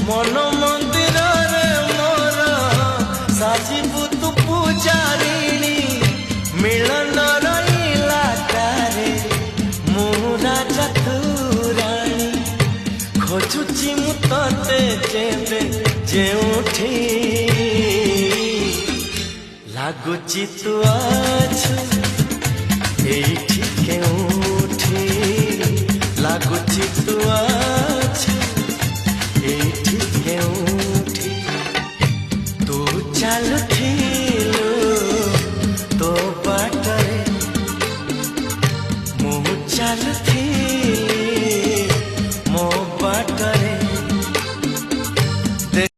मन मंदिर रे मोर साजिबु तू पूजारिणी मिलन रईला तारे मु राजा तू राणी खोजुची मु तते जेबे जेउठी लागुची तू आछु एठी केउठी लागुची तू आछु एठी केउठी तू चल